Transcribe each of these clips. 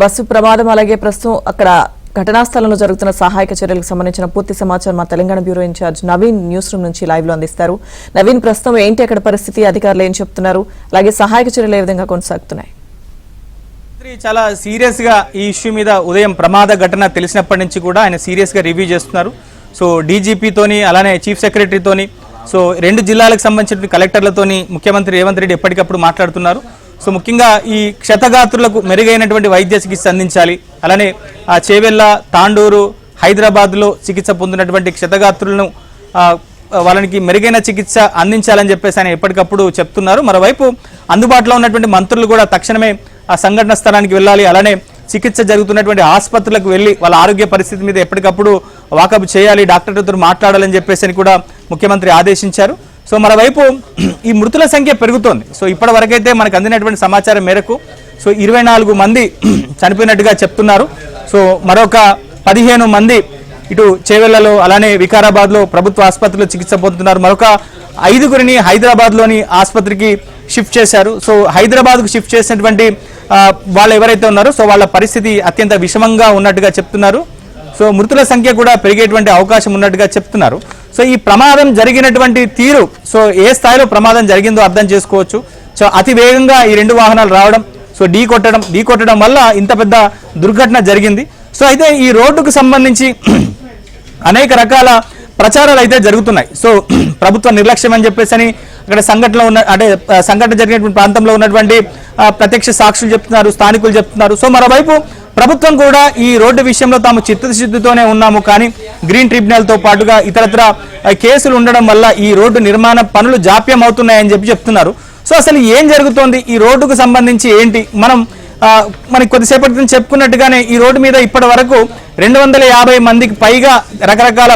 Bus ప్రమాదం అలాగే ప్రస్తుతం అక్కడ ఘటనా స్థలంలో జరుగుతున్న సహాయక చర్యలకు సంబంధించిన పూర్తి సమాచారం మా Telangana bureau incharge Naveen news room నుంచి లైవ్ లో అందిస్తారు. నవీన్, ప్రస్తుతం ఏంటి అక్కడ పరిస్థితి, అధికారులు ఏం చెప్తున్నారు, అలాగే సహాయక చర్యలు ఏ విధంగా కొనసాగుతున్నాయి? చాలా సీరియస్ గా ఈ ఇష్యూ మీద ఉదయం ప్రమాద ఘటన తెలిసినప్పటి నుంచి కూడా ఆయన సీరియస్ గా రివ్యూ చేస్తున్నారు. సో డీజీపీతోని అలానే చీఫ్ సెక్రటరీతోని సో రెండు జిల్లాలకు సంబంధించిన కలెక్టర్లతోని ముఖ్యమంత్రి రేవంత్ రెడ్డి ఎప్పటికప్పుడు మాట్లాడుతున్నారు. సో ముఖ్యంగా ఈ క్షతగాత్రులకు మెరుగైనటువంటి వైద్య చికిత్స అందించాలి, అలానే ఆ చేవెళ్ళ, తాండూరు, హైదరాబాద్లో చికిత్స పొందినటువంటి క్షతగాత్రులను వాళ్ళకి మెరుగైన చికిత్స అందించాలని చెప్పేసి ఆయన ఎప్పటికప్పుడు చెప్తున్నారు. మరోవైపు అందుబాటులో ఉన్నటువంటి మంత్రులు కూడా తక్షణమే ఆ సంఘటన స్థలానికి వెళ్ళాలి, అలానే చికిత్స జరుగుతున్నటువంటి ఆసుపత్రులకు వెళ్ళి వాళ్ళ ఆరోగ్య పరిస్థితి మీద ఎప్పటికప్పుడు వాకప్ చేయాలి, డాక్టర్లతో మాట్లాడాలని చెప్పేసి కూడా ముఖ్యమంత్రి ఆదేశించారు. సో మరోవైపు ఈ మృతుల సంఖ్య పెరుగుతోంది. సో ఇప్పటి వరకైతే మనకు అందినటువంటి సమాచారం మేరకు సో 24 మంది చనిపోయినట్టుగా చెప్తున్నారు. సో మరొక 15 మంది ఇటు చేవెళ్లలో అలానే వికారాబాద్లో ప్రభుత్వ ఆసుపత్రిలో చికిత్స పొందుతున్నారు. మరొక 5గురిని హైదరాబాద్లోని ఆసుపత్రికి షిఫ్ట్ చేశారు. సో హైదరాబాద్కు షిఫ్ట్ చేసినటువంటి వాళ్ళు ఎవరైతే ఉన్నారో సో వాళ్ళ పరిస్థితి అత్యంత విషమంగా ఉన్నట్టుగా చెప్తున్నారు. సో మృతుల సంఖ్య కూడా పెరిగేటువంటి అవకాశం ఉన్నట్టుగా చెప్తున్నారు. సో ఈ ప్రమాదం జరిగినటువంటి తీరు, సో ఏ స్థాయిలో ప్రమాదం జరిగిందో అర్థం చేసుకోవచ్చు. సో అతి వేగంగా ఈ 2 వాహనాలు రావడం, సో ఢీకొట్టడం వల్ల ఇంత పెద్ద దుర్ఘటన జరిగింది. సో అయితే ఈ రోడ్డుకు సంబంధించి అనేక రకాల ప్రచారాలు అయితే జరుగుతున్నాయి. సో ప్రభుత్వ నిర్లక్ష్యం అని చెప్పేసి అని అక్కడ సంఘటన జరిగినటువంటి ప్రాంతంలో ఉన్నటువంటి ప్రత్యక్ష సాక్షులు చెప్తున్నారు, స్థానికులు చెప్తున్నారు. సో మరోవైపు ప్రభుత్వం కూడా ఈ రోడ్డు విషయంలో తాము చిత్తశుద్ధితోనే ఉన్నాము, కానీ గ్రీన్ ట్రిబ్యునల్తో పాటుగా ఇతరత్ర కేసులు ఉండడం వల్ల ఈ రోడ్డు నిర్మాణ పనులు జాప్యం అవుతున్నాయని చెప్తున్నారు. సో అసలు ఏం జరుగుతోంది, ఈ రోడ్డుకు సంబంధించి ఏంటి, మనకి కొద్దిసేపటి నుంచి చెప్పుకున్నట్టుగానే ఈ రోడ్డు మీద ఇప్పటి వరకు 250 మందికి పైగా రకరకాల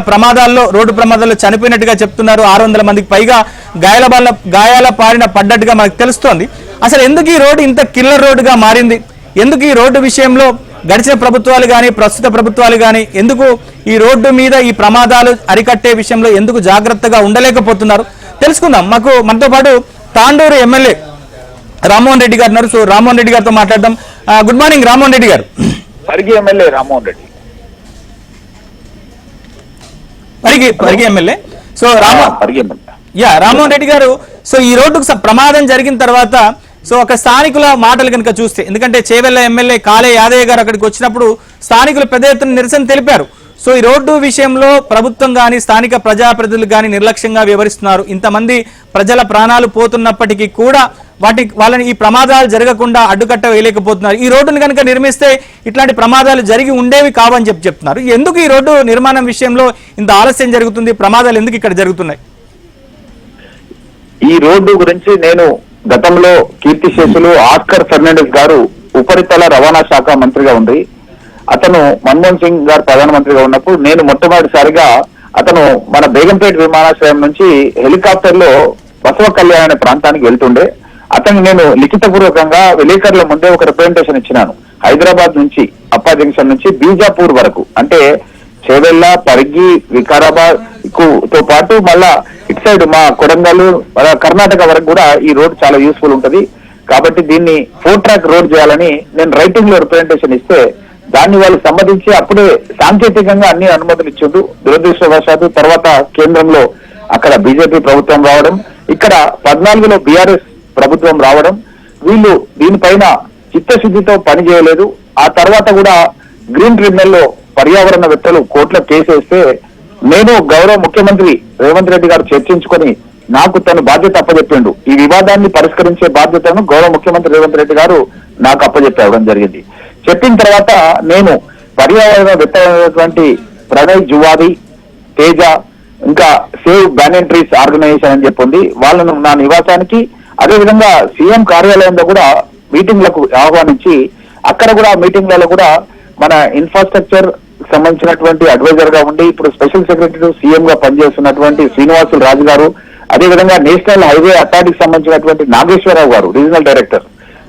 రోడ్డు ప్రమాదాల్లో చనిపోయినట్టుగా చెప్తున్నారు. 600 మందికి పైగా గాయాల పారిన పడ్డట్టుగా మనకు తెలుస్తోంది. అసలు ఎందుకు ఈ రోడ్డు ఇంత కిల్లర్ రోడ్డుగా మారింది, ఎందుకు ఈ రోడ్డు విషయంలో గడిచిన ప్రభుత్వాలు కానీ ప్రస్తుత ప్రభుత్వాలు కానీ ఎందుకు ఈ రోడ్డు మీద ఈ ప్రమాదాలు అరికట్టే విషయంలో ఎందుకు జాగ్రత్తగా ఉండలేకపోతున్నారు తెలుసుకుందాం. మనతో పాటు తాండూరు ఎమ్మెల్యే రామ్మోహన్ రెడ్డి గారు ఉన్నారు. సో రామ్మోహన్ రెడ్డి గారితో మాట్లాడదాం. గుడ్ మార్నింగ్ రామ్మోహన్ రెడ్డి గారు. MLA Rammohan Reddy Parigi MLA. So Rammohan Reddy గారు, సో ఈ రోడ్డుకు ప్రమాదం జరిగిన తర్వాత సో ఒక స్థానికుల మాటలు కనుక చూస్తే, ఎందుకంటే చేవెళ్ల ఎమ్మెల్యే కాళే యాదయ్య గారు అక్కడికి వచ్చినప్పుడు స్థానికులు పెద్ద ఎత్తున నిరసన తెలిపారు. సో ఈ రోడ్డు విషయంలో ప్రభుత్వం కానీ స్థానిక ప్రజాప్రతినిధులు కానీ నిర్లక్ష్యంగా వ్యవహరిస్తున్నారు. ఇంతమంది ప్రజల ప్రాణాలు పోతున్నప్పటికీ కూడా వాళ్ళని ఈ ప్రమాదాలు జరగకుండా అడ్డుకట్ట వేయలేకపోతున్నారు. ఈ రోడ్డును కనుక నిర్మిస్తే ఇట్లాంటి ప్రమాదాలు జరిగి ఉండేవి కావని చెప్తున్నారు. ఎందుకు ఈ రోడ్డు నిర్మాణం విషయంలో ఇంత ఆలస్యం జరుగుతుంది, ప్రమాదాలు ఎందుకు ఇక్కడ జరుగుతున్నాయి? ఈ రోడ్డు గురించి నేను గతంలో కీర్తిశేషులు ఆస్కర్ ఫెర్నాండెస్ గారు ఉపరితల రవాణా శాఖ మంత్రిగా ఉంది. అతను మన్మోహన్ సింగ్ గారు ప్రధానమంత్రిగా ఉన్నప్పుడు నేను మొట్టమొదటిసారిగా అతను మన బేగంపేట విమానాశ్రయం నుంచి హెలికాప్టర్ లో బసవ కళ్యాణ్ అనే ప్రాంతానికి వెళ్తుండే. అతను నేను లిఖితపూర్వకంగా విలేకరుల ముందే ఒక రిప్రజెంటేషన్ ఇచ్చినాను. హైదరాబాద్ నుంచి అప్పా జంక్షన్ నుంచి బీజాపూర్ వరకు, అంటే చేవెళ్ళ, పరిగి, వికారాబాద్ తో పాటు మళ్ళా ఇటు సైడ్ మా కొడంగల్, కర్ణాటక వరకు కూడా ఈ రోడ్ చాలా యూస్ఫుల్ ఉంటది. కాబట్టి దీన్ని 4 ట్రాక్ రోడ్ చేయాలని నేను రైటింగ్ లో రిప్రజెంటేషన్ ఇస్తే దాన్ని వాళ్ళు సమ్మతించి అప్పుడే సాంకేతికంగా అన్ని అనుమతులు ఇచ్చిండు. దురదృష్టవశాత్తు తర్వాత కేంద్రంలో అక్కడ బీజేపీ ప్రభుత్వం రావడం, ఇక్కడ 14లో బీఆర్ఎస్ ప్రభుత్వం రావడం, వీళ్ళు దీనిపైన చిత్తశుద్ధితో పని చేయలేదు. ఆ తర్వాత కూడా గ్రీన్ ట్రిబ్యునల్ లో పర్యావరణవేత్తలు కోర్టులో కేసేస్తే నేను గౌరవ ముఖ్యమంత్రి రేవంత్ రెడ్డి గారు చర్చించుకొని నాకు తను బాధ్యత అప్పచెప్పిండు. ఈ వివాదాన్ని పరిష్కరించే బాధ్యతను గౌరవ ముఖ్యమంత్రి రేవంత్ రెడ్డి గారు నాకు అప్పచెప్పడం జరిగింది. చెప్పిన తర్వాత నేను పర్యావరణవేత్తలైనటువంటి ప్రణయ్ జువాది, తేజ, ఇంకా సేవ్ బ్యానన్ ట్రీస్ ఆర్గనైజేషన్ అని చెప్పింది, వాళ్ళను నా నివాసానికి అదేవిధంగా సీఎం కార్యాలయంలో కూడా మీటింగ్లకు ఆహ్వానించి అక్కడ కూడా మీటింగ్లలో కూడా మన ఇన్ఫ్రాస్ట్రక్చర్ సంబంధించినటువంటి అడ్వైజర్ గా ఉండి ఇప్పుడు స్పెషల్ సెక్రటరీ సీఎం గా పనిచేస్తున్నటువంటి శ్రీనివాసులు రాజు గారు, అదేవిధంగా నేషనల్ హైవే అథారిటీకి సంబంధించినటువంటి నాగేశ్వరరావు గారు రీజనల్ డైరెక్టర్,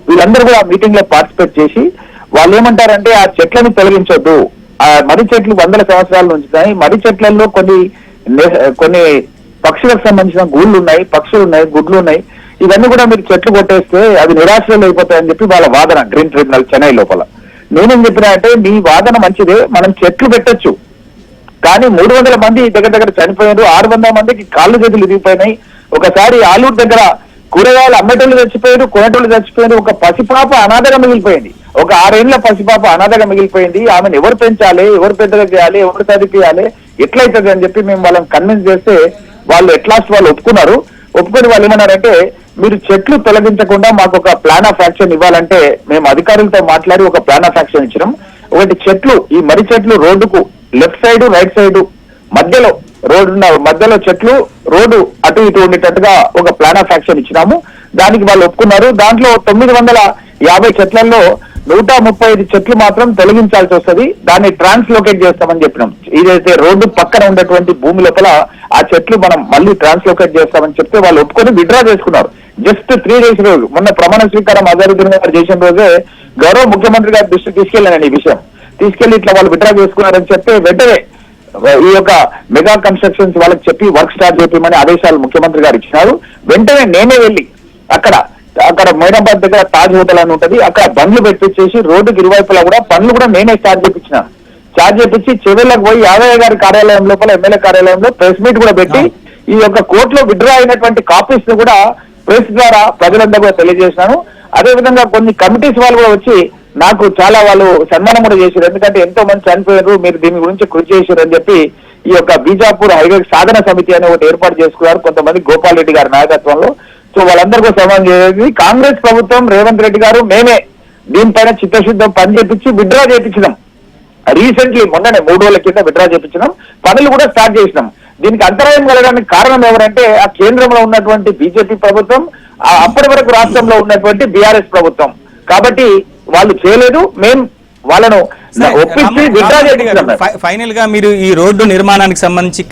వీళ్ళందరూ కూడా మీటింగ్ లో పార్టిసిపేట్ చేసి వాళ్ళు ఏమంటారంటే ఆ చెట్లను తొలగించొద్దు, ఆ మర్రి చెట్లు 100 సంవత్సరాల నుంచి ఉన్నాయి, మర్రి చెట్లలో కొన్ని పక్షులకు సంబంధించిన గూళ్ళు ఉన్నాయి, పక్షులు ఉన్నాయి, గుడ్లు ఉన్నాయి, ఇవన్నీ కూడా మీరు చెట్లు కొట్టేస్తే అవి నిరాశ్రయాలు అయిపోతాయని చెప్పి వాళ్ళ వాదన గ్రీన్ ట్రిబ్యునల్ చెన్నై లోపల. నేనేం చెప్పినా అంటే నీ వాదన మంచిదే, మనం చెట్లు పెట్టొచ్చు, కానీ 300 మంది దగ్గర చనిపోయారు, 600 మందికి కాళ్ళు చేతులు ఇరిగిపోయినాయి. ఒకసారి ఆలూరు దగ్గర కూరగాయలు అమ్మేటోళ్ళు చచ్చిపోయారు, కొనేటోళ్ళు చచ్చిపోయారు, ఒక పసిపాప అనాథగా మిగిలిపోయింది, ఒక 6 ఏళ్ల పసిపాప అనాథగా మిగిలిపోయింది. ఆమెను ఎవరు పెంచాలి, ఎవరు పెద్దగా చేయాలి, ఎవరు చదివించాలి, ఎట్లయితుంది అని చెప్పి మేము వాళ్ళని కన్విన్స్ చేస్తే వాళ్ళు ఎట్లాస్ట్ వాళ్ళు ఒప్పుకొని వాళ్ళు ఏమన్నారంటే మీరు చెట్లు తొలగించకుండా మాకు ఒక ప్లాన్ ఆఫ్ యాక్షన్ ఇవ్వాలంటే మేము అధికారులతో మాట్లాడి ఒక ప్లాన్ ఆఫ్ యాక్షన్ ఇచ్చినాం. ఒకటి చెట్లు, ఈ మర్రి చెట్లు రోడ్డుకు లెఫ్ట్ సైడ్ రైట్ సైడ్ మధ్యలో మధ్యలో చెట్లు రోడ్డు అటు ఇటు ఉండేటట్టుగా ఒక ప్లాన్ ఆఫ్ యాక్షన్ ఇచ్చినాము. దానికి వాళ్ళు ఒప్పుకున్నారు. దాంట్లో 950 చెట్లలో 135 చెట్లు మాత్రం తొలగించాల్సి వస్తుంది, దాన్ని ట్రాన్స్లోకేట్ చేస్తామని చెప్పినాం. ఇదైతే రోడ్డు పక్కన ఉన్నటువంటి భూమి లోపల ఆ చెట్లు మనం మళ్ళీ ట్రాన్స్లోకేట్ చేస్తామని చెప్తే వాళ్ళు ఒప్పుకొని విత్డ్రా చేసుకున్నారు. జస్ట్ 3 days రోజు మొన్న ప్రమాణ స్వీకారం అజరుద్దీన్ గారు చేసిన రోజే గౌరవ ముఖ్యమంత్రి గారి దృష్టికి తీసుకెళ్ళాను ఈ విషయం. తీసుకెళ్లి ఇట్లా వాళ్ళు విత్డ్రా చేసుకున్నారని చెప్తే వెంటనే ఈ యొక్క మెగా కన్స్ట్రక్షన్స్ వాళ్ళకి చెప్పి వర్క్ స్టార్ట్ చేయమని ఆదేశాలు ముఖ్యమంత్రి గారు ఇచ్చినారు. వెంటనే నేనే వెళ్ళి అక్కడ మైనాబాద్ దగ్గర తాజ్ హోటల్ అని ఉంటది, అక్కడ బండ్లు పెట్టించేసి రోడ్డుకి ఇరువైపులా కూడా పనులు కూడా నేనే స్టార్ట్ చేయించినాను. స్టార్ట్ చేయించి చెవెళ్ళకి పోయి యాదయ్య గారి కార్యాలయం లోపల ఎమ్మెల్యే కార్యాలయంలో ప్రెస్ మీట్ కూడా పెట్టి ఈ యొక్క కోర్టులో విత్డ్రా అయినటువంటి కాపీస్ ను కూడా ప్రెస్ ద్వారా ప్రజలందరూ కూడా తెలియజేసినాను. అదేవిధంగా కొన్ని కమిటీస్ వాళ్ళు కూడా వచ్చి నాకు చాలా వాళ్ళు సన్మానం కూడా చేశారు, ఎందుకంటే ఎంతో మంది చనిపోయారు, మీరు దీని గురించి కృషి చేశారు అని చెప్పి ఈ యొక్క బీజాపూర్ హైవే సాధన సమితి అని ఒకటి ఏర్పాటు చేసుకున్నారు కొంతమంది గోపాల్ రెడ్డి గారి నాయకత్వంలో. సో వాళ్ళందరికీ సన్మానం చేసేది కాంగ్రెస్ ప్రభుత్వం, రేవంత్ రెడ్డి గారు, మేమే దీనిపైన చిత్తశుద్ధం పని చేపించి విత్డ్రా చేయించినాం. రీసెంట్లీ మొన్ననే 3 రోజుల కింద విత్డ్రా చేయించినాం, పనులు కూడా స్టార్ట్ చేసినాం. దీనికి అంతరాయం కలగడానికి కారణం ఎవరంటే ఆ కేంద్రంలో ఉన్నటువంటి బీజేపీ ప్రభుత్వం, అప్పటి వరకు రాష్ట్రంలో ఉన్నటువంటి బీఆర్ఎస్ ప్రభుత్వం. కాబట్టి వాళ్ళు చేయలేదు, మేము వాళ్ళను ఒప్పించి విత్డ్రా చేయించినాం. ఫైనల్ గా మీరు ఈ రోడ్డు నిర్మాణానికి సంబంధించి